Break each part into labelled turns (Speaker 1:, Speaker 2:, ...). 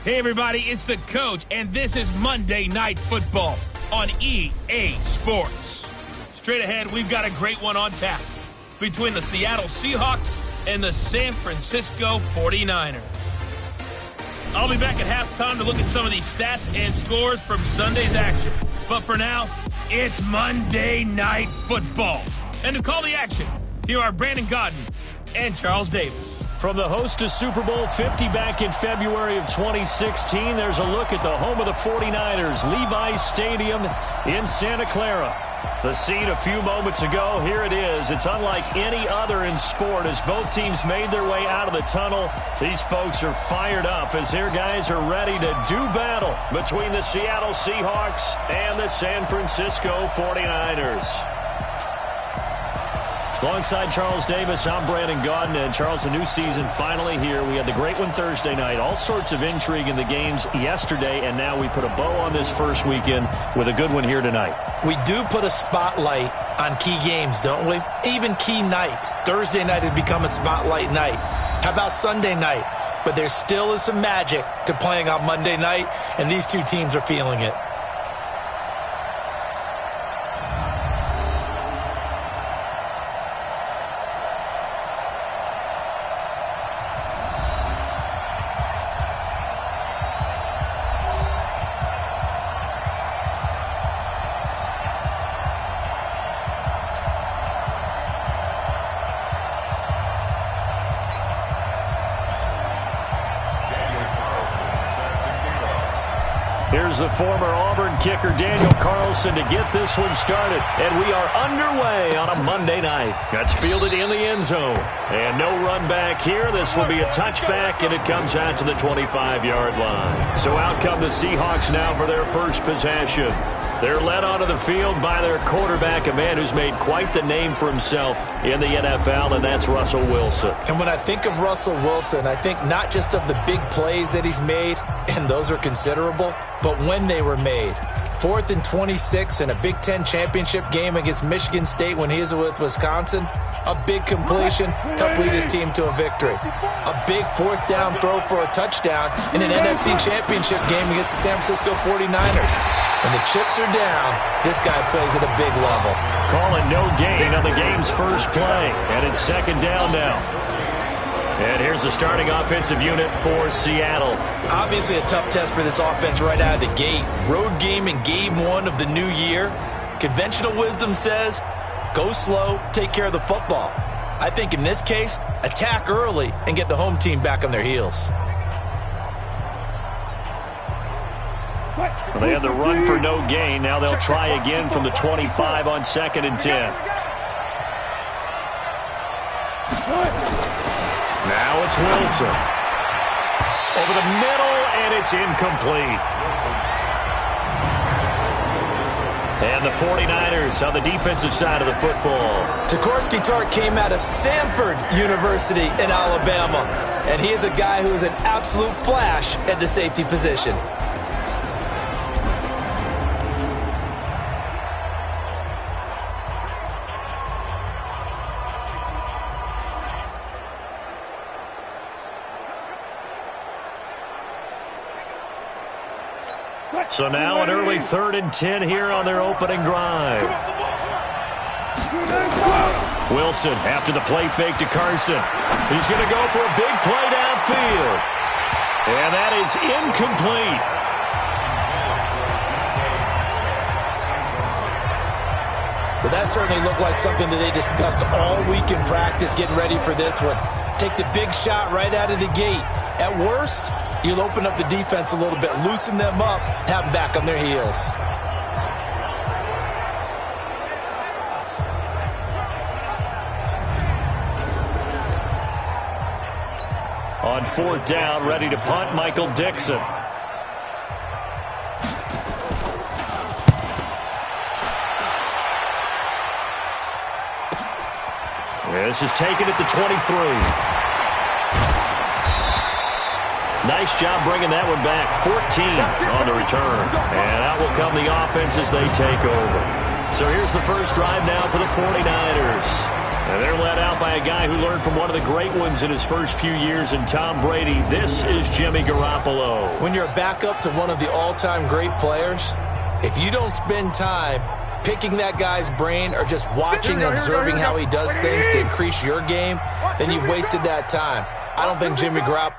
Speaker 1: Hey, everybody, it's the coach, and this is Monday Night Football on EA Sports. Straight ahead, we've got a great one on tap between the Seattle Seahawks and the San Francisco 49ers. I'll be back at halftime to look at some of these stats and scores from Sunday's action. But for now, it's Monday Night Football. And to call the action, here are Brandon Gaudin and Charles Davis.
Speaker 2: From the host to Super Bowl 50 back in February of 2016, there's a look at the home of the 49ers, Levi's Stadium in Santa Clara. The scene a few moments ago, here it is. It's unlike any other in sport as both teams made their way out of the tunnel. These folks are fired up as their guys are ready to do battle between the Seattle Seahawks and the San Francisco 49ers. Alongside Charles Davis, I'm Brandon Gaudin. And Charles, a new season finally here. We had the great one Thursday night. All sorts of intrigue in the games yesterday, and now we put a bow on this first weekend with a good one here tonight.
Speaker 3: We do put a spotlight on key games, don't we? Even key nights. Thursday night has become a spotlight night. How about Sunday night? But there still is some magic to playing on Monday night, and these two teams are feeling it.
Speaker 2: Here's the former Auburn kicker, Daniel Carlson, to get this one started. And we are underway on a Monday night. That's fielded in the end zone. And no run back here. This will be a touchback, and it comes out to the 25-yard line. So out come the Seahawks now for their first possession. They're led onto the field by their quarterback, a man who's made quite the name for himself in the NFL, and that's Russell Wilson.
Speaker 3: And when I think of Russell Wilson, I think not just of the big plays that he's made, and those are considerable, but when they were made. 4th and 26 in a Big Ten championship game against Michigan State when he was with Wisconsin. A big completion helped lead his team to a victory. A big 4th down throw for a touchdown in an NFC championship game against the San Francisco 49ers. When the chips are down, this guy plays at a big level.
Speaker 2: Calling no gain on the game's first play, and it's second down now. And here's the starting offensive unit for Seattle.
Speaker 3: Obviously a tough test for this offense right out of the gate. Road game in game one of the new year. Conventional wisdom says, go slow, take care of the football. I think in this case, attack early and get the home team back on their heels.
Speaker 2: Well, they had the run for no gain. Now they'll try again from the 25 on 2nd and 10. Now it's Wilson. Over the middle, and it's incomplete. And the 49ers on the defensive side of the football.
Speaker 3: Jaworski Tartt came out of Samford University in Alabama, and he is a guy who is an absolute flash at the safety position.
Speaker 2: So now an early 3rd and 10 here on their opening drive. Wilson after the play fake to Carson. He's going to go for a big play downfield. And that is incomplete.
Speaker 3: Well, that certainly looked like something that they discussed all week in practice getting ready for this one. Take the big shot right out of the gate. At worst, you'll open up the defense a little bit, loosen them up, have them back on their heels.
Speaker 2: On 4th down, ready to punt, Michael Dixon. This is taken at the 23. Nice job bringing that one back. 14 on the return. And out will come the offense as they take over. So here's the first drive now for the 49ers. And they're led out by a guy who learned from one of the great ones in his first few years in Tom Brady. This is Jimmy Garoppolo.
Speaker 3: When you're a backup to one of the all-time great players, if you don't spend time picking that guy's brain or just watching and observing how he does things to increase your game, then you've wasted that time. I don't think Jimmy Garoppolo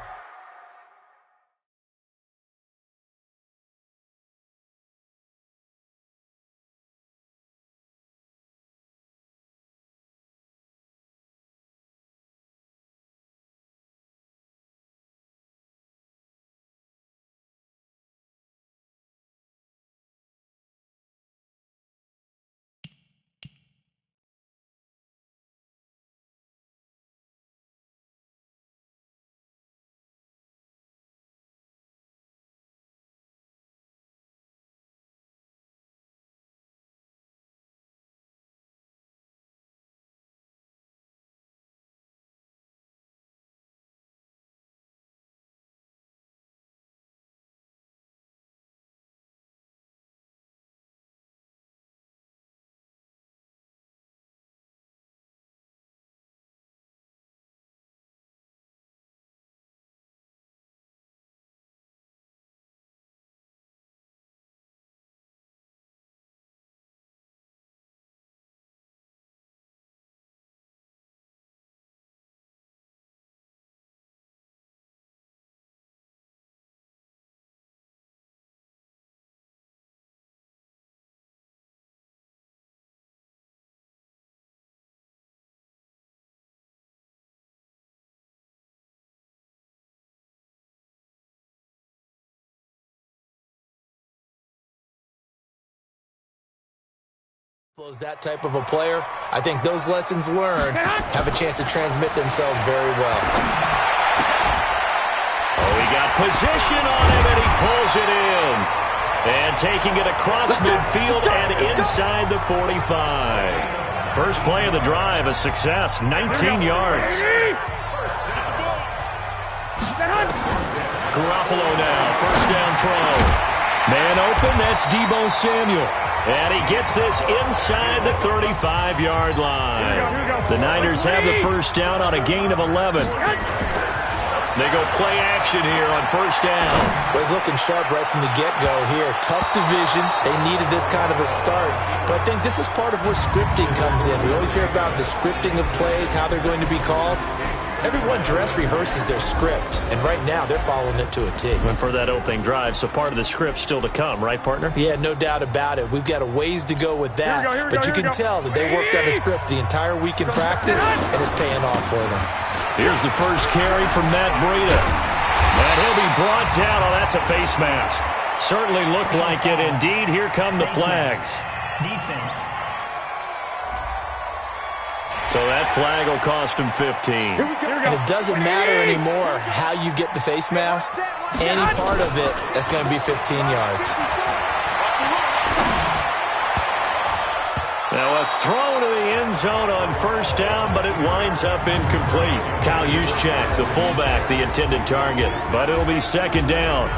Speaker 3: is that type of a player. I think those lessons learned have a chance to transmit themselves very well.
Speaker 2: Oh, he got position on him, and he pulls it in. And taking it across midfield and inside the 45. First play of the drive, a success, 19 yards. Garoppolo now, first down throw. Man open, that's Deebo Samuel. And he gets this inside the 35-yard line. The Niners have the first down on a gain of 11. They go play action here on first down.
Speaker 3: Well, he's looking sharp right from the get-go here. Tough division. They needed this kind of a start. But I think this is part of where scripting comes in. We always hear about the scripting of plays, how they're going to be called. Everyone dress rehearses their script, and right now they're following it to a T.
Speaker 2: And for that opening drive, so part of the script still to come, right, partner?
Speaker 3: Yeah, no doubt about it. We've got a ways to go with that, but you can tell that they worked on the script the entire week in practice, and it's paying off for them.
Speaker 2: Here's the first carry from Matt Breida. And he'll be brought down. Oh, that's a face mask. Certainly looked like it. Indeed, here come the flags.
Speaker 4: Defense.
Speaker 2: So that flag will cost him 15.
Speaker 3: And it doesn't matter anymore how you get the face mask. Any part of it, that's going to be 15 yards.
Speaker 2: Now a throw to the end zone on first down, but it winds up incomplete. Kyle Juszczyk, the fullback, the intended target. But it'll be second down.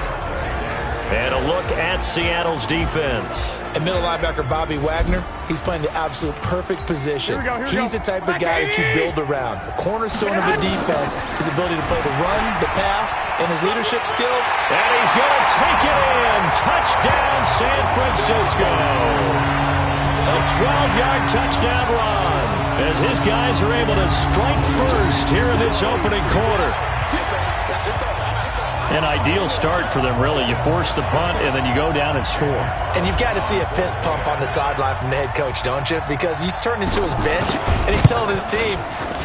Speaker 2: And a look at Seattle's defense.
Speaker 3: And middle linebacker Bobby Wagner, he's playing the absolute perfect position. He's the type of guy that you build around. The cornerstone of a defense, his ability to play the run, the pass, and his leadership skills.
Speaker 2: And he's going to take it in. Touchdown, San Francisco. A 12-yard touchdown run as his guys are able to strike first here in this opening quarter. An ideal start for them, really. You force the punt, and then you go down and score.
Speaker 3: And you've got to see a fist pump on the sideline from the head coach, don't you? Because he's turned into his bench, and he's telling his team,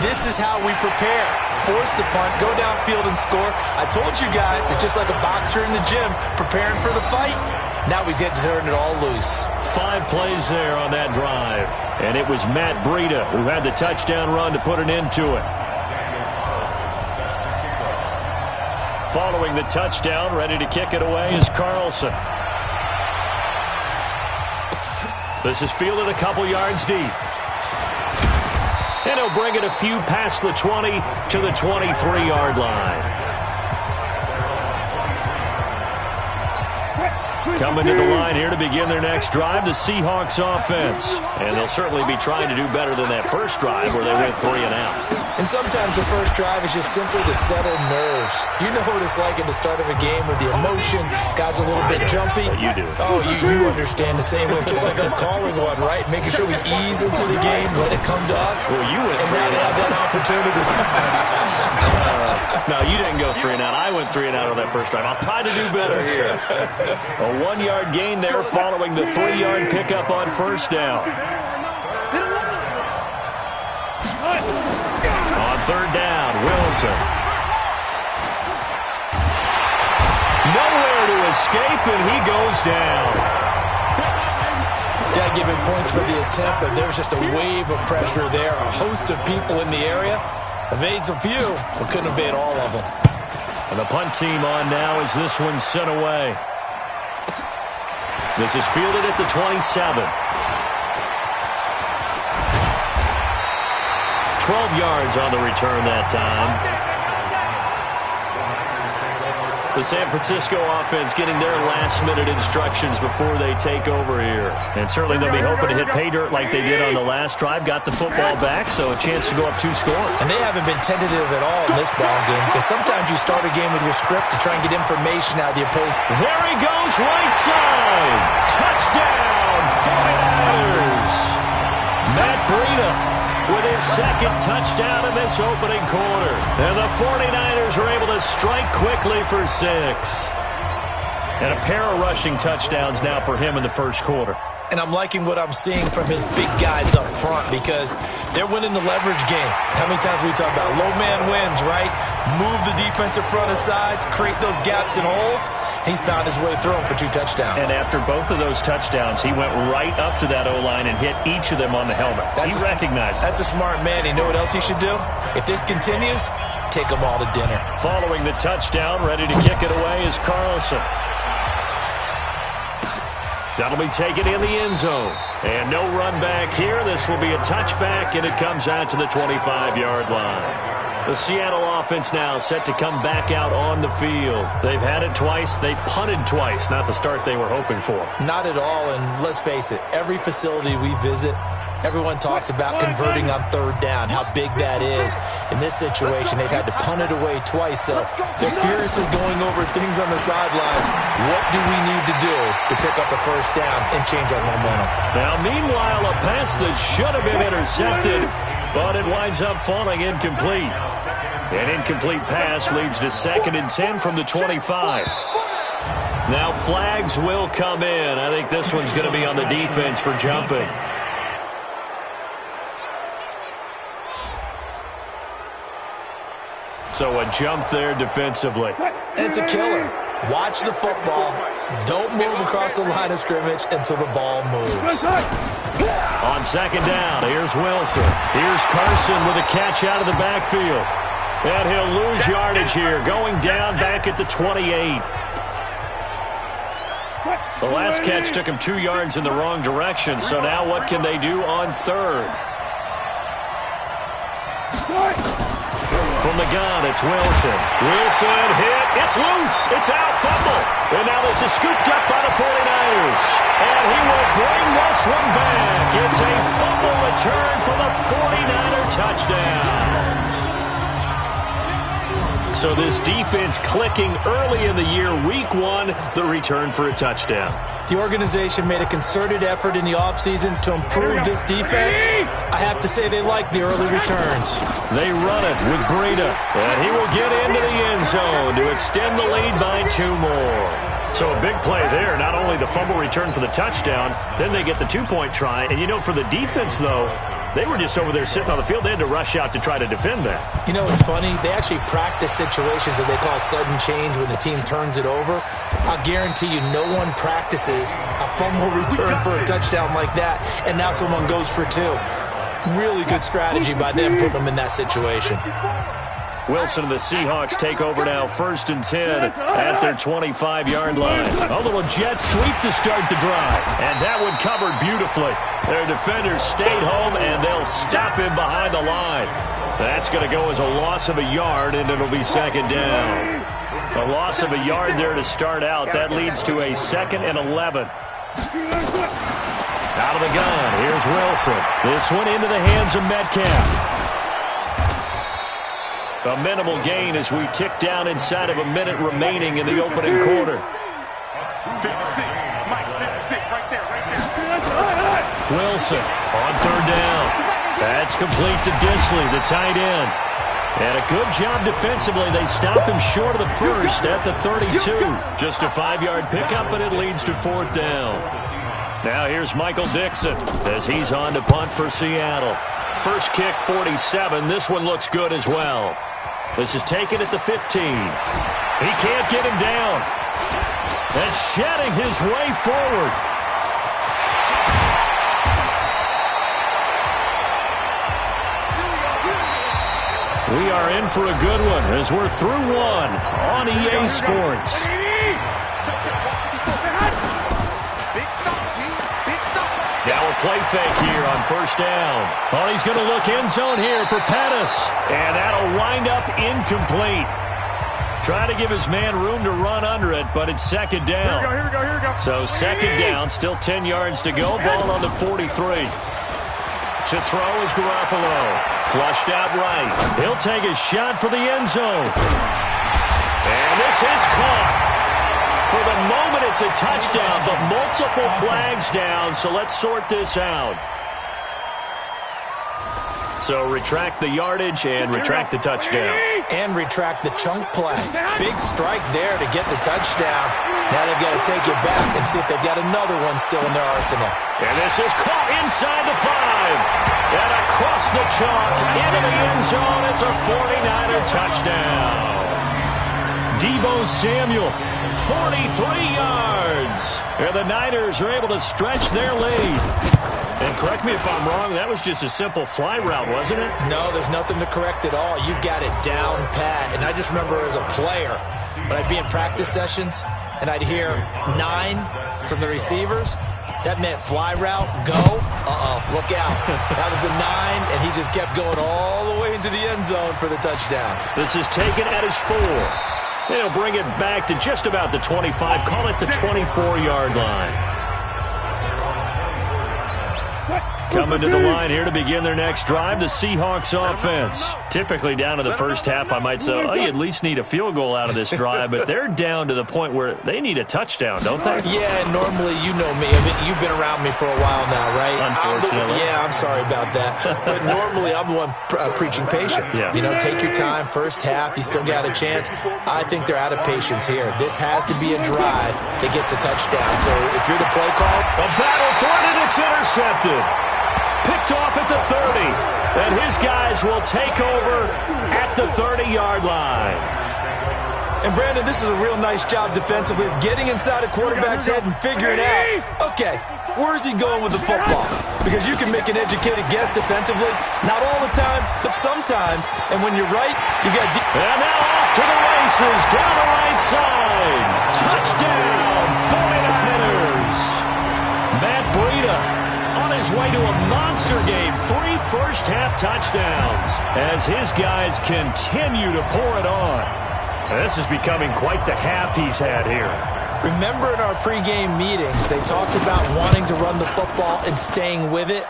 Speaker 3: this is how we prepare. Force the punt, go downfield and score. I told you guys, it's just like a boxer in the gym preparing for the fight. Now we get to turn it all loose.
Speaker 2: 5 plays there on that drive. And it was Matt Breida who had the touchdown run to put an end to it. Following the touchdown, ready to kick it away is Carlson. This is fielded a couple yards deep. And he'll bring it a few past the 20 to the 23-yard line. Coming to the line here to begin their next drive, the Seahawks offense. And they'll certainly be trying to do better than that first drive where they went 3 and out.
Speaker 3: And sometimes the first drive is just simply to settle nerves. You know what it's like at the start of a game with the emotion. Guys are a little bit jumpy.
Speaker 2: You do.
Speaker 3: Oh, you understand the same way. Just like us calling one, right? Making sure we ease into the game, let it come to us.
Speaker 2: Well, you went
Speaker 3: and now they have that opportunity.
Speaker 2: No, you didn't go 3 and out. I went 3 and out on that first drive. I'll try to do better here. A 1-yard gain there following the 3-yard pickup on first down. On third down, Wilson. Nowhere to escape, and he goes down.
Speaker 3: Got to give him points for the attempt, but there's just a wave of pressure there. A host of people in the area. Evades a few, but couldn't evade all of them.
Speaker 2: And the punt team on now as this one's sent away. This is fielded at the 27. 12 yards on the return that time. The San Francisco offense getting their last-minute instructions before they take over here. And certainly they'll be hoping to hit pay dirt like they did on the last drive. Got the football back, so a chance to go up 2 scores.
Speaker 3: And they haven't been tentative at all in this ball game, because sometimes you start a game with your script to try and get information out of the opposed.
Speaker 2: There he goes, right side. Touchdown, 49ers. Matt Breida with his second touchdown in this opening quarter. And the 49ers are able to strike quickly for 6. And a pair of rushing touchdowns now for him in the first quarter.
Speaker 3: And I'm liking what I'm seeing from his big guys up front, because they're winning the leverage game. How many times we talk about low man wins, right? Move the defensive front aside, create those gaps and holes. He's found his way through them for 2 touchdowns.
Speaker 2: And after both of those touchdowns, he went right up to that O-line and hit each of them on the helmet. He recognized it.
Speaker 3: That's a smart man. You know what else he should do? If this continues, take them all to dinner.
Speaker 2: Following the touchdown, ready to kick it away is Carlson. That'll be taken in the end zone. And no run back here. This will be a touchback, and it comes out to the 25-yard line. The Seattle offense now set to come back out on the field. They've had it twice. They've punted twice. Not the start they were hoping for.
Speaker 3: Not at all, and let's face it, every facility we visit, everyone talks about converting on third down, how big that is. In this situation, they've had to punt it away twice, so they're furiously going over things on the sidelines. What do we need to do to pick up a first down and change our momentum?
Speaker 2: Now, meanwhile, a pass that should have been intercepted, but it winds up falling incomplete. An incomplete pass leads to 2nd and 10 from the 25. Now flags will come in. I think this one's going to be on the defense for jumping. So a jump there defensively.
Speaker 3: And it's a killer. Watch the football. Don't move across the line of scrimmage until the ball moves.
Speaker 2: On 2nd down, here's Wilson. Here's Carson with a catch out of the backfield. And he'll lose yardage here, going down back at the 28. The last catch took him 2 yards in the wrong direction, so now what can they do on 3rd? From the gun, it's Wilson. Wilson hit. It's loose. It's out. Fumble. And now this is scooped up by the 49ers. And he will bring this one back. It's a fumble return for the 49er touchdown. So this defense clicking early in the year, week 1, the return for a touchdown.
Speaker 3: The organization made a concerted effort in the offseason to improve this defense. I have to say they like the early returns.
Speaker 2: They run it with Breida, and he will get into the end zone to extend the lead by 2 more. So a big play there, not only the fumble return for the touchdown, then they get the 2-point try. And, you know, for the defense, though, they were just over there sitting on the field. They had to rush out to try to defend that.
Speaker 3: You know, it's funny. They actually practice situations that they call sudden change when the team turns it over. I'll guarantee you no one practices a fumble return for a touchdown like that, and now someone goes for 2. Really good strategy by them putting them in that situation.
Speaker 2: Wilson and the Seahawks take over now, 1st and 10 at their 25-yard line. A little jet sweep to start the drive, and that one covered beautifully. Their defenders stayed home, and they'll stop him behind the line. That's going to go as a loss of a yard, and it'll be 2nd down. A loss of a yard there to start out. That leads to a 2nd and 11. Out of the gun, here's Wilson. This one into the hands of Metcalf. A minimal gain as we tick down inside of a minute remaining in the opening quarter.
Speaker 4: 56, Mike, 56, right there, right there.
Speaker 2: Wilson on 3rd down. That's complete to Disley, the tight end. And a good job defensively. They stop him short of the first at the 32. Just a 5-yard pickup, and it leads to 4th down. Now here's Michael Dixon as he's on to punt for Seattle. First kick, 47. This one looks good as well. This is taken at the 15. He can't get him down. And shedding his way forward. We are in for a good one as we're through one on EA Sports. Now a play fake here on 1st down. Oh, he's going to look end zone here for Pettis. And that'll wind up incomplete. Try to give his man room to run under it, but it's 2nd down.
Speaker 4: Here we go.
Speaker 2: So 2nd down, still 10 yards to go. Ball on the 43. To throw is Garoppolo. Flushed out right. He'll take a shot for the end zone. And this is caught. For the moment, it's a touchdown, but multiple flags down, so let's sort this out. So retract the yardage and retract the touchdown.
Speaker 3: And retract the chunk play. Big strike there to get the touchdown. Now they've got to take it back and see if they've got another one still in their arsenal.
Speaker 2: And this is caught inside the 5. And across the chalk into the end zone. It's a 49er touchdown. Deebo Samuel, 43 yards. And the Niners are able to stretch their lead. And correct me if I'm wrong, that was just a simple fly route, wasn't it?
Speaker 3: No, there's nothing to correct at all. You've got it down pat. And I just remember as a player, when I'd be in practice sessions, and I'd hear 9 from the receivers, that meant fly route, go. Look out. That was the 9, and he just kept going all the way into the end zone for the touchdown.
Speaker 2: This is taken at his 4. They'll bring it back to just about the 25. Call it the 24-yard line. Coming to the line here to begin their next drive, the Seahawks offense. Typically down to the first half, I might say, oh, you at least need a field goal out of this drive, but they're down to the point where they need a touchdown, don't they?
Speaker 3: Yeah, normally, you know me. I mean, you've been around me for a while now, right?
Speaker 2: Unfortunately.
Speaker 3: I'm sorry about that. But normally, I'm the one preaching patience.
Speaker 2: Yeah.
Speaker 3: You know, take your time, first half, you still got a chance. I think they're out of patience here. This has to be a drive that gets a touchdown. So if you're the play call,
Speaker 2: a battle for it, and it's intercepted. Picked off at the 30, and his guys will take over at the 30-yard line.
Speaker 3: And, Brandon, this is a real nice job defensively of getting inside a quarterback's head and figuring out, okay, where's he going with the football? Because you can make an educated guess defensively, not all the time, but sometimes. And when you're right, you got deep.
Speaker 2: And now off to the races, down the right side. Touchdown, 49ers. Matt Breida on his way to a monster game. 3 first-half touchdowns as his guys continue to pour it on. This is becoming quite the half he's had here.
Speaker 3: Remember in our pregame meetings, they talked about wanting to run the football and staying with it?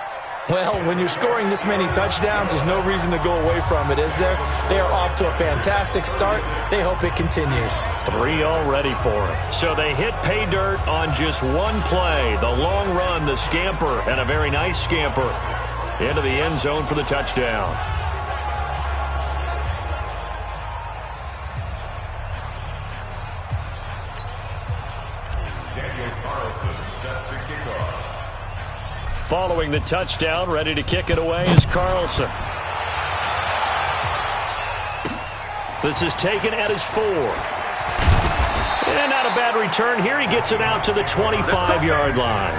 Speaker 3: Well, when you're scoring this many touchdowns, there's no reason to go away from it, is there? They are off to a fantastic start. They hope it continues.
Speaker 2: 3 already for him. So they hit pay dirt on just one play. The long run, the scamper, and a very nice scamper into the end zone for the touchdown. Following the touchdown, ready to kick it away is Carlson. This is taken at his 4. And not a bad return here. He gets it out to the 25-yard line.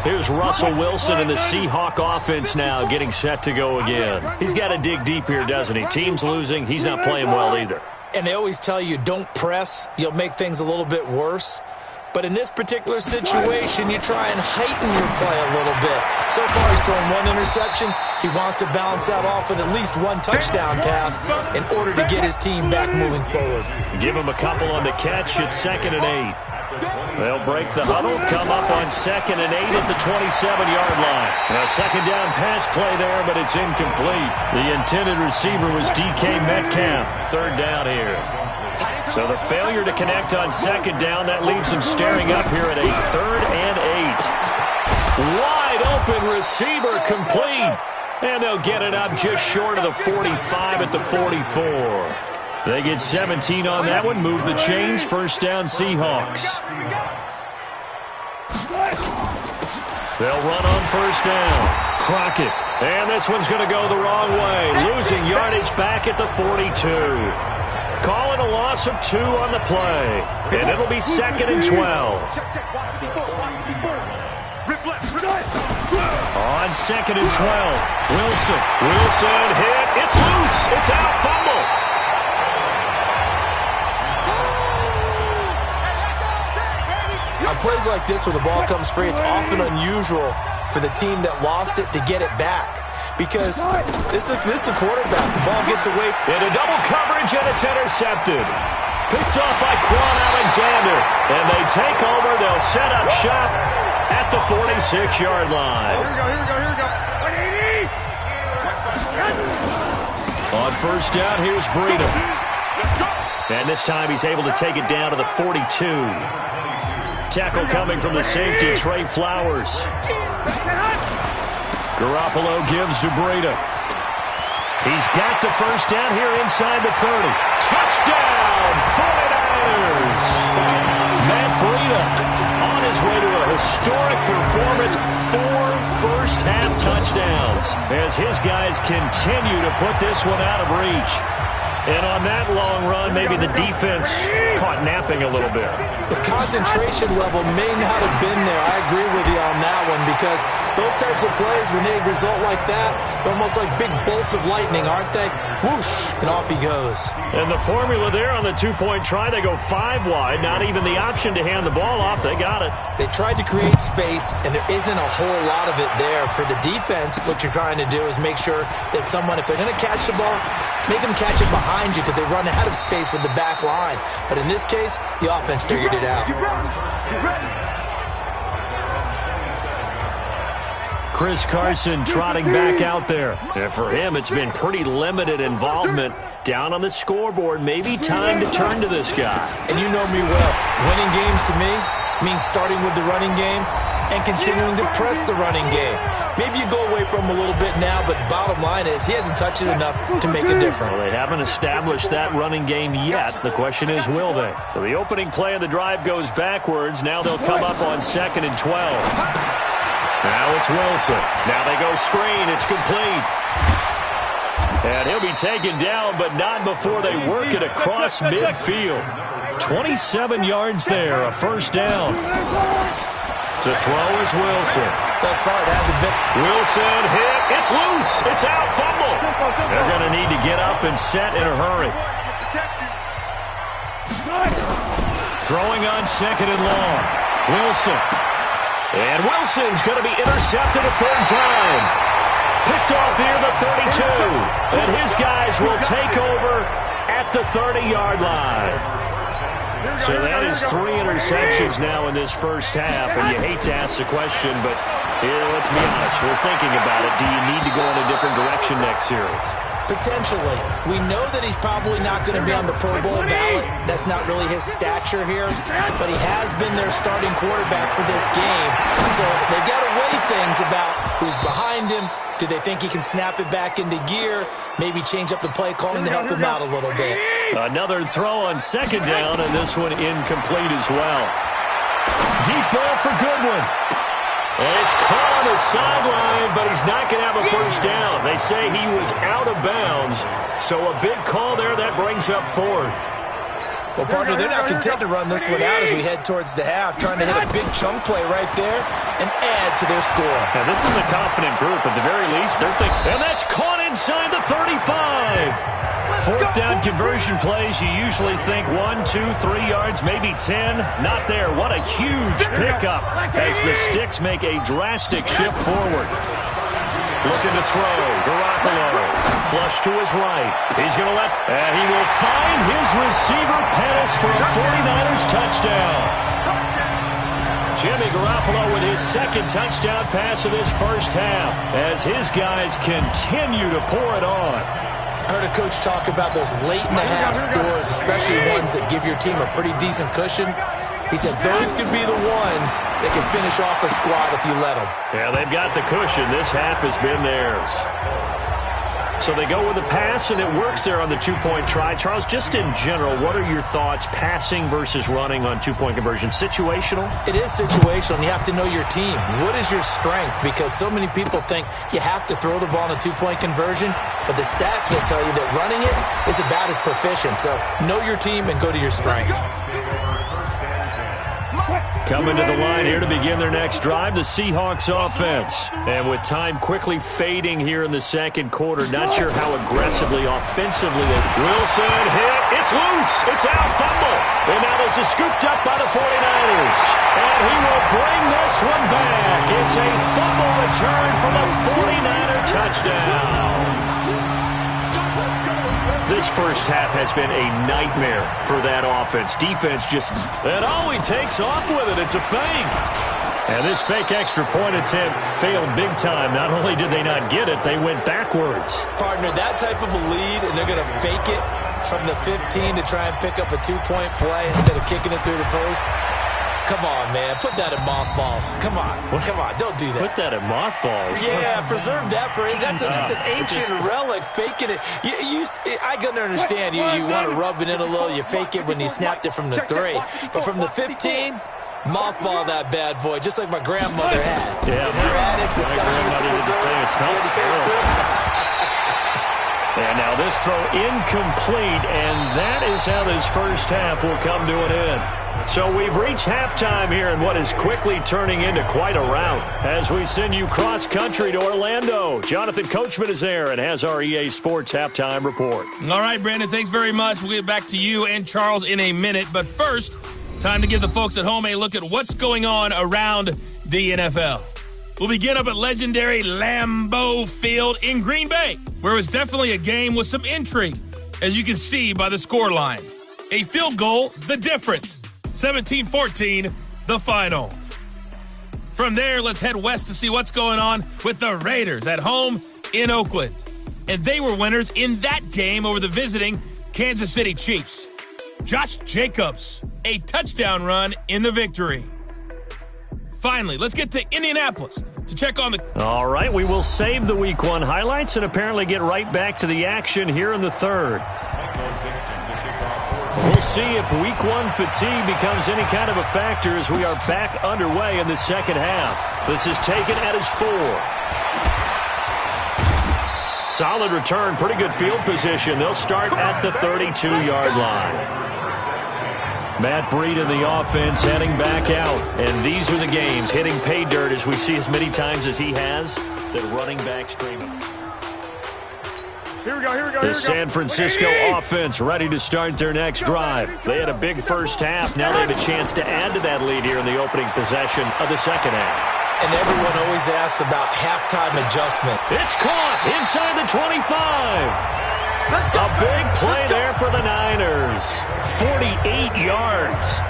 Speaker 2: Here's Russell Wilson in the Seahawk offense now getting set to go again. He's got to dig deep here, doesn't he? Team's losing. He's not playing well either.
Speaker 3: And they always tell you, don't press. You'll make things a little bit worse. But in this particular situation, you try and heighten your play a little bit. So far, he's thrown one interception. He wants to balance that off with at least one touchdown pass in order to get his team back moving forward.
Speaker 2: Give him a couple on the catch. It's 2nd and 8. They'll break the huddle, come up on 2nd and 8 at the 27-yard line. A second down pass play there, but it's incomplete. The intended receiver was DK Metcalf. 3rd down here. So the failure to connect on 2nd down, that leaves them staring up here at a 3rd and 8. Wide open receiver complete. And they'll get it up just short of the 45 at the 44. They get 17 on that one, move the chains, 1st down Seahawks. They'll run on 1st down. Crockett, and this one's going to go the wrong way, losing yardage back at the 42. Calling a loss of 2 on the play, and it'll be 2nd and 12. On 2nd and 12, Wilson hit, it's loose, it's out, fumble.
Speaker 3: On plays like this where the ball comes free, it's often unusual for the team that lost it to get it back. Because this is the quarterback. The ball gets away.
Speaker 2: Into double coverage, and it's intercepted. Picked off by Quan Alexander. And they take over. They'll set up shop at the 46-yard line.
Speaker 4: Here we go.
Speaker 2: On 1st down, here's Breida. And this time he's able to take it down to the 42. Tackle coming from the safety, Trey Flowers. Garoppolo gives to Breida. He's got the 1st down here inside the 30. Touchdown, 49ers! Matt Breida on his way to a historic performance, 4 first-half touchdowns, as his guys continue to put this one out of reach. And on that long run, maybe the defense caught napping a little bit.
Speaker 3: The concentration level may not have been there. I agree with you on that one, because those types of plays, when they result like that, they're almost like big bolts of lightning, aren't they? Whoosh, and off he goes.
Speaker 2: And the formula there on the 2-point try, they go 5 wide. Not even the option to hand the ball off. They got it. They
Speaker 3: tried to create space, and there isn't a whole lot of it there. For the defense, what you're trying to do is make sure that someone, if they're going to catch the ball, make them catch it behind you, because they run out of space with the back line. But in this case, the offense figured it out.
Speaker 2: Chris Carson trotting back out there. And for him, it's been pretty limited involvement. Down on the scoreboard, maybe time to turn to this guy.
Speaker 3: And you know me well. Winning games to me means starting with the running game and continuing to press the running game. Maybe you go away from him a little bit now, but the bottom line is he hasn't touched it enough to make a difference.
Speaker 2: Well, they haven't established that running game yet. The question is, will they? So the opening play of the drive goes backwards. Now they'll come up on 2nd and 12. Now it's Wilson. Now they go screen. It's complete. And he'll be taken down, but not before they work it across midfield. 27 yards there, a 1st down. To throw is Wilson.
Speaker 3: Thus far, it hasn't been.
Speaker 2: Wilson hit. It's loose. It's out. Fumble. They're going to need to get up and set in a hurry. Throwing on 2nd and long. Wilson. And Wilson's going to be intercepted a 3rd time. Picked off here the 32. And his guys will take over at the 30-yard line. So that is 3 interceptions now in this 1st half, and you hate to ask the question, but let's be honest, we're thinking about it. Do you need to go in a different direction next series?
Speaker 3: Potentially. We know that he's probably not going to be on the Pro Bowl ballot. That's not really his stature here, but he has been their starting quarterback for this game. So they've got to weigh things about who's behind him. Do they think he can snap it back into gear? Maybe change up the play calling to help him out a little bit.
Speaker 2: Another throw on 2nd down, and this one incomplete as well. Deep ball for Goodwin. And he's caught on the sideline, but he's not going to have a 1st down. They say he was out of bounds, so a big call there that brings up 4th.
Speaker 3: Well, partner, they're not content to run this one out as we head towards the half, trying to hit a big chunk play right there and add to their score.
Speaker 2: Now, this is a confident group. At the very least, they're thinking, and that's caught inside the 35. Fourth down conversion plays, you usually think 1, 2, 3 yards, maybe 10. Not there. What a huge pickup as the Sticks make a drastic shift forward. Looking to throw. Garoppolo. Flush to his right. He's going to and he will find his receiver Pettis for a 49ers touchdown. Jimmy Garoppolo with his second touchdown pass of this first half as his guys continue to pour it on.
Speaker 3: I heard a coach talk about those late-in-the-half scores, especially ones that give your team a pretty decent cushion. He said those could be the ones that can finish off a squad if you let them.
Speaker 2: Yeah, they've got the cushion. This half has been theirs. So they go with a pass, and it works there on the two-point try. Charles, just in general, what are your thoughts passing versus running on two-point conversion? Situational?
Speaker 3: It is situational, and you have to know your team. What is your strength? Because so many people think you have to throw the ball in a two-point conversion, but the stats will tell you that running it is about as proficient. So know your team and go to your strength.
Speaker 2: Coming to the line here to begin their next drive, the Seahawks offense. And with time quickly fading here in the second quarter, not sure how aggressively, offensively. Wilson hit. It's loose. It's out. Fumble. And now this is scooped up by the 49ers. And he will bring this one back. It's a fumble return for the 49er touchdown. This first half has been a nightmare for that offense. Defense just, and all he takes off with it, it's a fake. And this fake extra point attempt failed big time. Not only did they not get it, they went backwards.
Speaker 3: Partner, that type of a lead, and they're going to fake it from the 15 to try and pick up a two-point play instead of kicking it through the post. Come on, man. Put that in mothballs. Come on. Come on. Don't do that.
Speaker 2: Put that in mothballs.
Speaker 3: Yeah, preserve that for it. That's an ancient relic. Faking it. I can understand. You want to rub it in a little. You fake it when you snapped it from the 3. But from the 15, mothball that bad boy, just like my grandmother had.
Speaker 2: Yeah.
Speaker 3: When you're at it, the stuff she used to preserve. You had to say it too.
Speaker 2: And now this throw incomplete, and that is how this first half will come to an end. So we've reached halftime here in what is quickly turning into quite a rout as we send you cross-country to Orlando. Jonathan Coachman is there and has our EA Sports halftime report.
Speaker 1: All right, Brandon, thanks very much. We'll get back to you and Charles in a minute. But first, time to give the folks at home a look at what's going on around the NFL. We'll begin up at legendary Lambeau Field in Green Bay, where it was definitely a game with some intrigue, as you can see by the scoreline. A field goal, the difference. 17-14, the final. From there, let's head west to see what's going on with the Raiders at home in Oakland. And they were winners in that game over the visiting Kansas City Chiefs. Josh Jacobs, a touchdown run in the victory. Finally, let's get to Indianapolis to check on the...
Speaker 2: All right, we will save the Week 1 highlights and apparently get right back to the action here in the third. We'll see if Week 1 fatigue becomes any kind of a factor as we are back underway in the second half. This is taken at his 4. Solid return, pretty good field position. They'll start at the 32-yard line. Matt Breed in the offense heading back out. And these are the games hitting pay dirt as we see as many times as he has that running back streaming.
Speaker 4: Here we go.
Speaker 2: The San Francisco offense ready to start their next drive. They had a big first half. Now they have a chance to add to that lead here in the opening possession of the second half.
Speaker 3: And everyone always asks about halftime adjustment.
Speaker 2: It's caught inside the 25. A big play there for the Niners. 48 yards.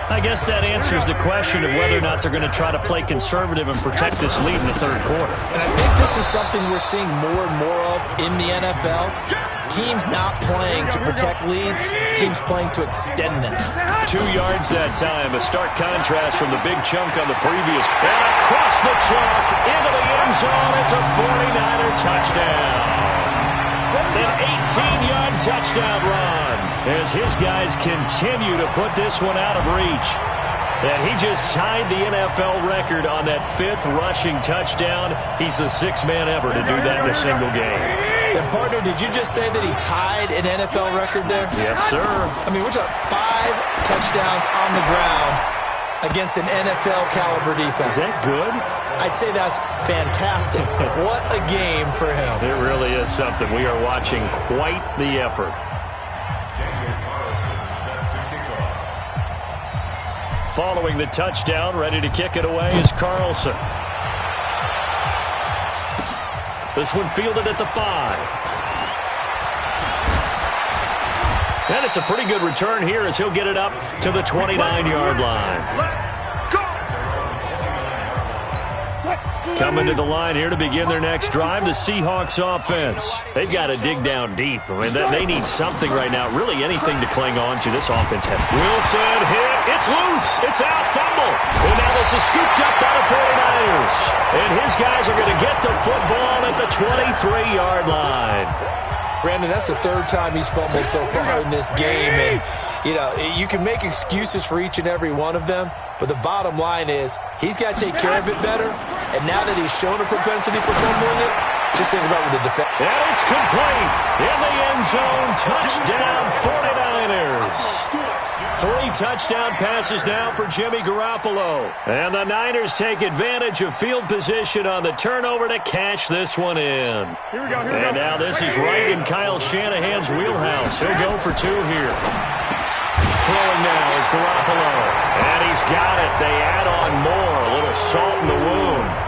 Speaker 2: I guess that answers the question of whether or not they're going to try to play conservative and protect this lead in the third quarter.
Speaker 3: And I think this is something we're seeing more and more of in the NFL. Teams not playing to protect leads, teams playing to extend them.
Speaker 2: 2 yards that time, a stark contrast from the big chunk on the previous. And across the chalk, into the end zone, it's a 49er touchdown. An 18-yard touchdown run as his guys continue to put this one out of reach. And he just tied the NFL record on that 5th rushing touchdown. He's the 6th man ever to do that in a single game.
Speaker 3: And, partner, did you just say that he tied an NFL record there?
Speaker 2: Yes, sir.
Speaker 3: I mean, we're talking 5 touchdowns on the ground against an NFL caliber defense.
Speaker 2: Is that good?
Speaker 3: I'd say that's fantastic. What a game for him.
Speaker 2: It really is something. We are watching quite the effort. Following the touchdown, ready to kick it away is Carlson. This one fielded at the 5. And it's a pretty good return here as he'll get it up to the 29-yard line. Coming to the line here to begin their next drive, the Seahawks offense. They've got to dig down deep. I mean, they need something right now, really anything to cling on to. This offense has. Wilson hit. It's loose. It's out. Fumble. And now this is scooped up by the 49ers. And his guys are going to get the football at the 23-yard line.
Speaker 3: Brandon, that's the third time he's fumbled so far in this game. And, you know, you can make excuses for each and every one of them, but the bottom line is he's got to take care of it better. And now that he's shown a propensity for fumbling it, just think about with the defense.
Speaker 2: And it's complete. In the end zone. Touchdown, 49ers. 3 touchdown passes now for Jimmy Garoppolo. And the Niners take advantage of field position on the turnover to cash this one in.
Speaker 4: Here we go.
Speaker 2: And now this is right in Kyle Shanahan's wheelhouse. He'll go for 2 here. Throwing now is Garoppolo. And he's got it. They add on more. A little salt in the wound.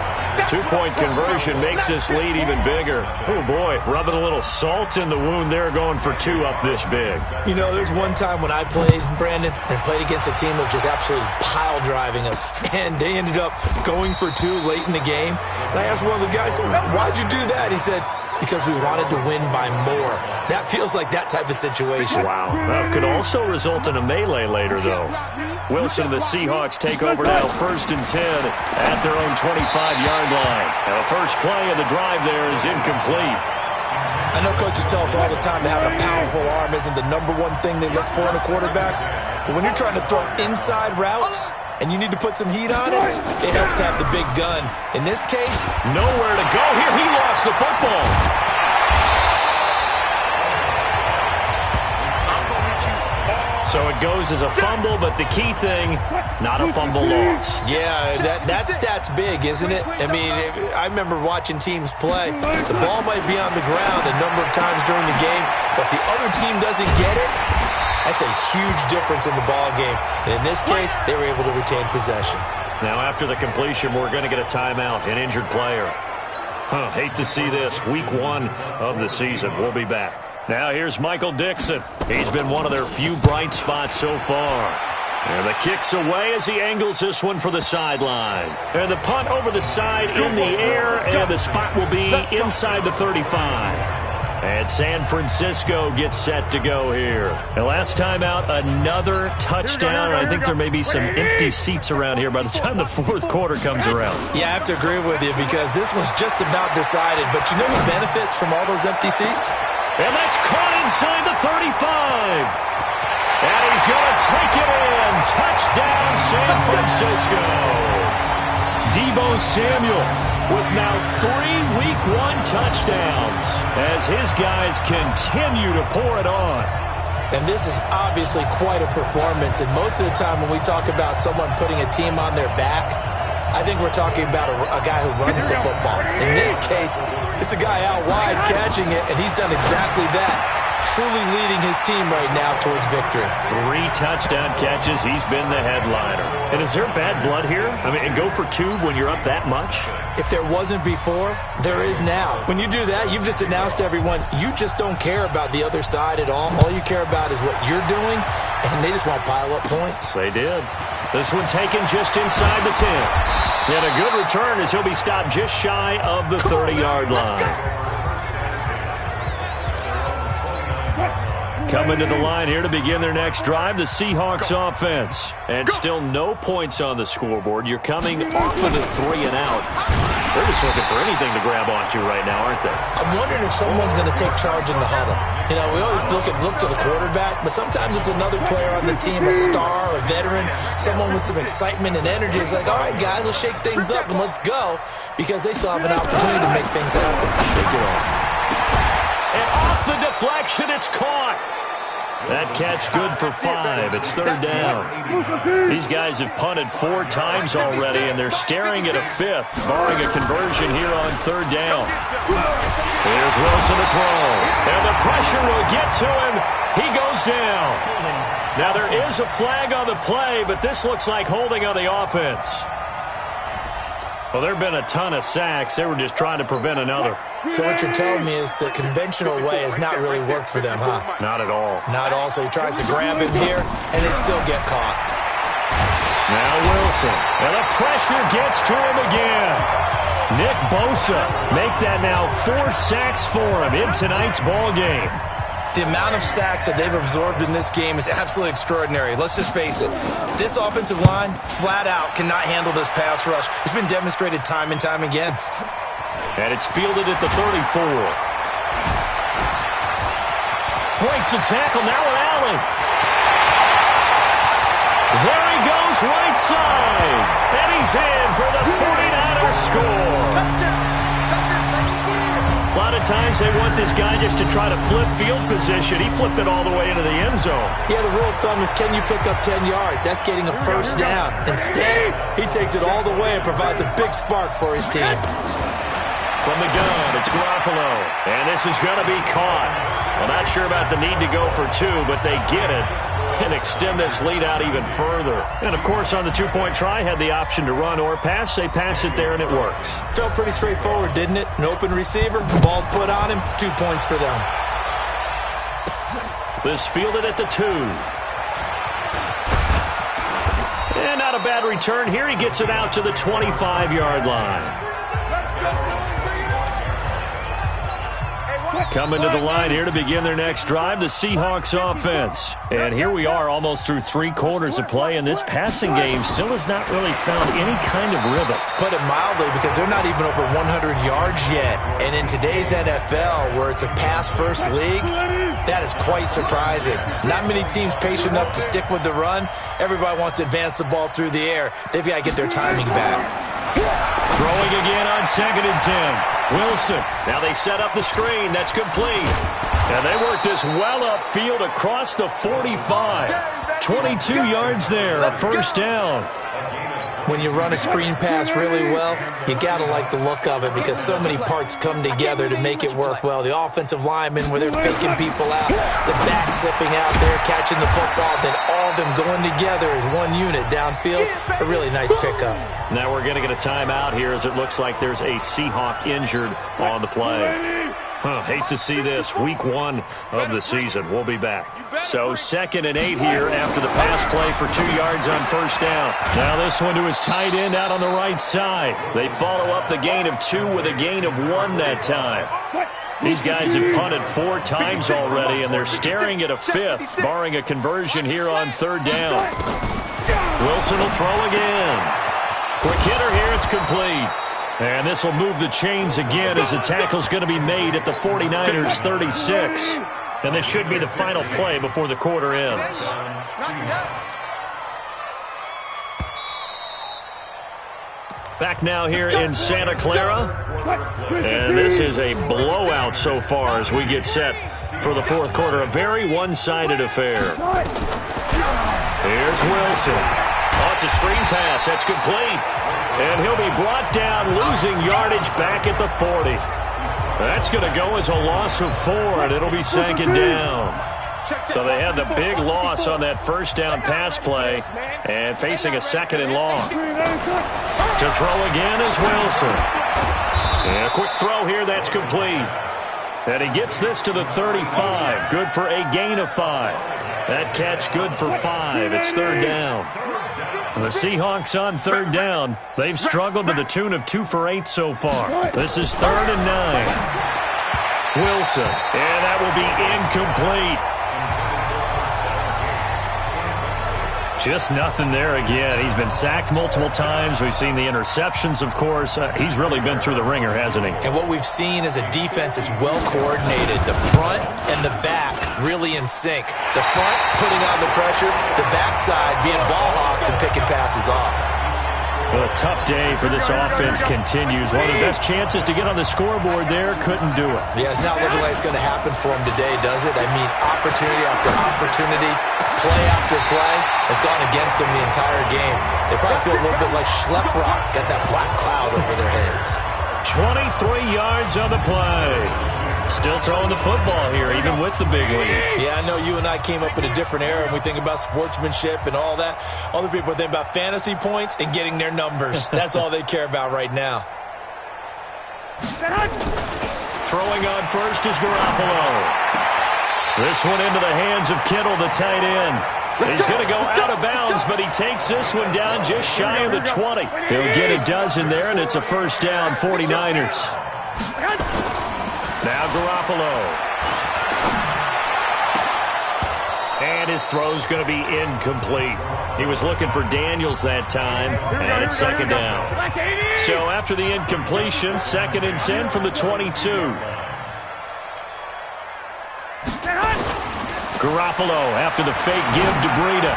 Speaker 2: 2-point conversion makes this lead even bigger. Oh, boy, rubbing a little salt in the wound there, going for 2 up this big.
Speaker 3: You know, there's one time when I played, Brandon, and played against a team that was just absolutely pile driving us, and they ended up going for 2 late in the game. And I asked one of the guys, why'd you do that? He said, because we wanted to win by more. That feels like that type of situation.
Speaker 2: Wow. That could also result in a melee later, though. Wilson and the Seahawks take over now, 1st and 10 at their own 25-yard line. Now, the first play of the drive there is incomplete.
Speaker 3: I know coaches tell us all the time that having a powerful arm isn't the #1 thing they look for in a quarterback. But when you're trying to throw inside routes and you need to put some heat on it, it helps to have the big gun. In this case,
Speaker 2: nowhere to go here. He lost the football. So it goes as a fumble, but the key thing, not a fumble loss.
Speaker 3: Yeah, that stat's big, isn't it? I mean, I remember watching teams play. The ball might be on the ground a number of times during the game, but if the other team doesn't get it, that's a huge difference in the ball game. And in this case, they were able to retain possession.
Speaker 2: Now, after the completion, we're going to get a timeout, an injured player. Hate to see this. Week 1 of the season. We'll be back. Now here's Michael Dixon. He's been one of their few bright spots so far. And the kick's away as he angles this one for the sideline. And the punt over the side in the air, and the spot will be inside the 35. And San Francisco gets set to go here. The last time out, another touchdown. I think there may be some empty seats around here by the time the 4th quarter comes around.
Speaker 3: Yeah, I have to agree with you because this one's just about decided. But you know who benefits from all those empty seats?
Speaker 2: And that's caught inside the 35. And he's going to take it in. Touchdown, San Francisco. Deebo Samuel with now 3 Week 1 touchdowns as his guys continue to pour it on.
Speaker 3: And this is obviously quite a performance. And most of the time when we talk about someone putting a team on their back, I think we're talking about a guy who runs the football. In this case, it's a guy out wide catching it, and he's done exactly that. Truly leading his team right now towards victory.
Speaker 2: 3 touchdown catches. He's been the headliner. And is there bad blood here? I mean, and go for 2 when you're up that much?
Speaker 3: If there wasn't before, there is now. When you do that, you've just announced to everyone, you just don't care about the other side at all. All you care about is what you're doing, and they just want to pile up points.
Speaker 2: They did. This one taken just inside the 10. And a good return as he'll be stopped just shy of the 30-yard line. Coming to the line here to begin their next drive, the Seahawks offense. And still no points on the scoreboard. You're coming off of the 3 and out. They're just looking for anything to grab onto right now, aren't they?
Speaker 3: I'm wondering if someone's going to take charge in the huddle. You know, we always look to the quarterback, but sometimes it's another player on the team, a star, a veteran, someone with some excitement and energy. It's like, all right, guys, let's shake things up and let's go, because they still have an opportunity to make things happen.
Speaker 2: Shake it off. And off the deflection, it's caught. That catch good for 5. It's third down. These guys have punted 4 times already, and they're staring at a 5th, barring a conversion here on third down. Here's Wilson to throw, and the pressure will get to him. He goes down. Now, there is a flag on the play, but this looks like holding on the offense. Well, there have been a ton of sacks. They were just trying to prevent another.
Speaker 3: So what you're telling me is the conventional way has not really worked for them, huh?
Speaker 2: Not at all.
Speaker 3: Not all. So he tries to grab him here, and they still get caught.
Speaker 2: Now Wilson. And the pressure gets to him again. Nick Bosa make that now 4 sacks for him in tonight's ball game.
Speaker 3: The amount of sacks that they've absorbed in this game is absolutely extraordinary. Let's just face it. This offensive line, flat out, cannot handle this pass rush. It's been demonstrated time and time again.
Speaker 2: And it's fielded at the 34. Breaks the tackle, now an alley. There he goes, right side. And he's in for the 49ers score. A lot of times they want this guy just to try to flip field position. He flipped it all the way into the end zone.
Speaker 3: Yeah, the rule of thumb is, can you pick up 10 yards? That's getting a first down. Instead, he takes it all the way and provides a big spark for his team.
Speaker 2: From the gun, it's Garoppolo. And this is going to be caught. Well, not sure about the need to go for 2, but they get it and extend this lead out even further. And, of course, on the 2-point try, had the option to run or pass. They pass it there, and it works.
Speaker 3: Felt pretty straightforward, didn't it? An open receiver, ball's put on him, 2 points for them.
Speaker 2: This fielded at the 2. And not a bad return here. He gets it out to the 25-yard line. Coming to the line here to begin their next drive, the Seahawks offense. And here we are almost through 3 quarters of play, and this passing game still has not really found any kind of rhythm.
Speaker 3: Put it mildly, because they're not even over 100 yards yet. And in today's NFL, where it's a pass-first league, that is quite surprising. Not many teams patient enough to stick with the run. Everybody wants to advance the ball through the air. They've got to get their timing back.
Speaker 2: Throwing again on 2nd and 10. Wilson. Now they set up the screen. That's complete. And they work this well upfield across the 45. 22 yards there, a first down.
Speaker 3: When you run a screen pass really well, you got to like the look of it, because so many parts come together to make it work well. The offensive linemen, where they're faking people out, the back slipping out there, catching the football, then all of them going together as one unit downfield. A really nice pickup.
Speaker 2: Now we're going to get a timeout here, as it looks like there's a Seahawk injured on the play. Hate to see this. Week 1 of the season. We'll be back. So 2nd and 8 here after the pass play for 2 yards on first down. Now this one to his tight end out on the right side. They follow up the gain of 2 with a gain of 1 that time. These guys have punted 4 times already, and they're staring at a 5th, barring a conversion here on third down. Wilson will throw again. Quick hitter here. It's complete. And this will move the chains again, as the tackle's going to be made at the 49ers 36. And this should be the final play before the quarter ends. Back now here in Santa Clara. And this is a blowout so far as we get set for the fourth quarter. A very one-sided affair. Here's Wilson. Oh, it's a screen pass. That's complete. And he'll be brought down, losing yardage back at the 40. That's going to go as a loss of 4, and it'll be second down. So they had the big loss on that first down pass play, and facing a 2nd and long. To throw again is Wilson. And a quick throw here, that's complete. And he gets this to the 35. Good for a gain of 5. That catch good for 5. It's third down. The Seahawks on third down. They've struggled to the tune of 2 for 8 so far. This is 3rd and 9. Wilson. And that will be incomplete. Just nothing there again. He's been sacked multiple times. We've seen the interceptions, of course. He's really been through the ringer, hasn't he?
Speaker 3: And what we've seen is a defense that's well coordinated. The front and the back really in sync. The front putting on the pressure, the backside being ball hawks and picking passes off.
Speaker 2: Well, a tough day for this offense continues. One of the best chances to get on the scoreboard there, couldn't do it.
Speaker 3: Yeah, it's not looking like it's going to happen for him today, does it? I mean, opportunity after opportunity, play after play has gone against him the entire game. They probably feel a little bit like Schlep Rock, got that black cloud over their heads.
Speaker 2: 23 yards on the play. Still throwing the football here, even with the big lead.
Speaker 3: Yeah, I know you and I came up in a different era, and we think about sportsmanship and all that. Other people think about fantasy points and getting their numbers. That's all they care about right now.
Speaker 2: Throwing on first is Garoppolo. This one into the hands of Kittle, the tight end. He's going to go out of bounds, but he takes this one down just shy of the 20. He'll get a dozen there, and it's a first down, 49ers. Now Garoppolo. And his throw's going to be incomplete. He was looking for Daniels that time, and it's second down. So after the incompletion, 2nd and 10 from the 22. Garoppolo after the fake give to Breida.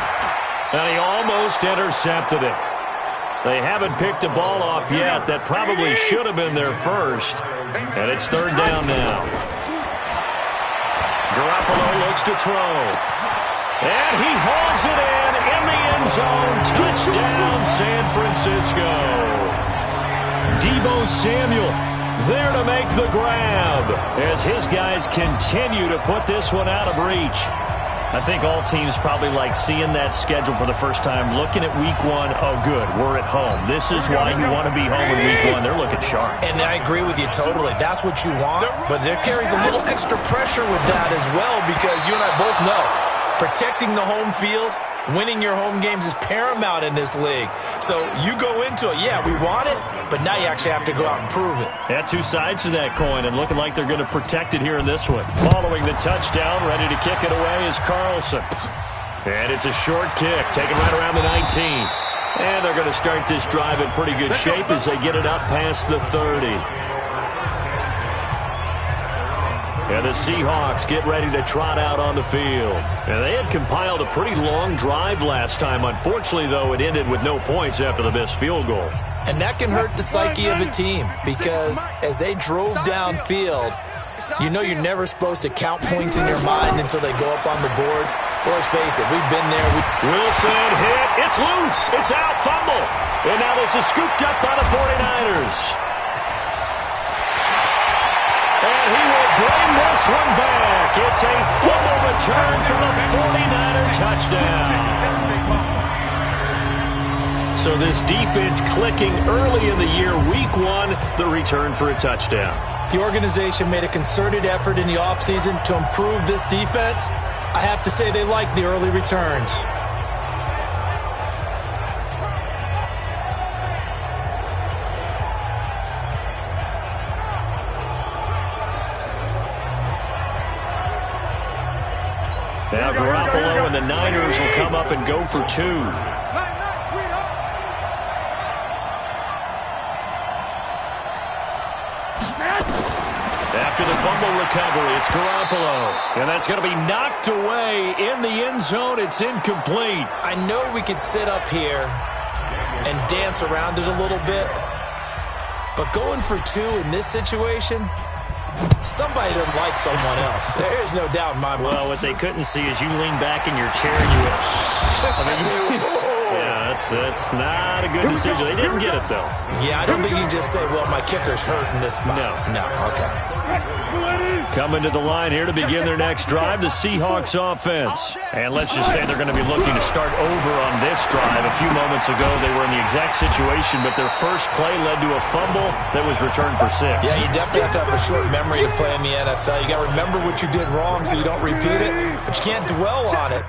Speaker 2: And he almost intercepted it. They haven't picked a ball off yet. That probably should have been their first. And it's third down now. Garoppolo looks to throw. And he hauls it in the end zone. Touchdown, San Francisco. Deebo Samuel there to make the grab as his guys continue to put this one out of reach. I think all teams probably like seeing that schedule for the first time, looking at week 1. Oh, good, we're at home. This is why you want to be home in week 1. They're looking sharp.
Speaker 3: And I agree with you totally. That's what you want, but there carries a little extra pressure with that as well because you and I both know protecting the home field, winning your home games is paramount in this league. So you go into it, yeah, we want it, but now you actually have to go out and prove it.
Speaker 2: Yeah, two sides to that coin, and looking like they're going to protect it here in this one. Following the touchdown, ready to kick it away is Carlson. And it's a short kick, taken right around the 19. And they're going to start this drive in pretty good shape as they get it up past the 30. And the Seahawks get ready to trot out on the field. And they had compiled a pretty long drive last time. Unfortunately, though, it ended with no points after the missed field goal.
Speaker 3: And that can hurt the psyche of a team because as they drove downfield, you know you're never supposed to count points in your mind until they go up on the board. Well, let's face it, we've been there.
Speaker 2: Wilson hit. It's loose. It's out. Fumble. And now this is scooped up by the 49ers. And he will bring this one back. It's a fumble return for the 49er touchdown. So this defense clicking early in the year, week 1, the return for a touchdown.
Speaker 3: The organization made a concerted effort in the offseason to improve this defense. I have to say they like the early returns.
Speaker 2: Now Garoppolo and the Niners will come up and go for 2. After the fumble recovery, it's Garoppolo. And that's going to be knocked away in the end zone. It's incomplete.
Speaker 3: I know we could sit up here and dance around it a little bit, but going for 2 in this situation, somebody doesn't like someone else. There's no doubt in my mind.
Speaker 2: Well, what they couldn't see is you lean back in your chair and you went, yeah, that's not a good decision. They didn't get it, though.
Speaker 3: Yeah, I don't think you can just say, well, my kicker's hurt in this spot. No, okay.
Speaker 2: Coming to the line here to begin their next drive, the Seahawks offense. And let's just say they're going to be looking to start over on this drive. A few moments ago, they were in the exact situation, but their first play led to a fumble that was returned for 6.
Speaker 3: Yeah, you definitely have to have a short memory to play in the NFL. You got to remember what you did wrong so you don't repeat it, but you can't dwell on it.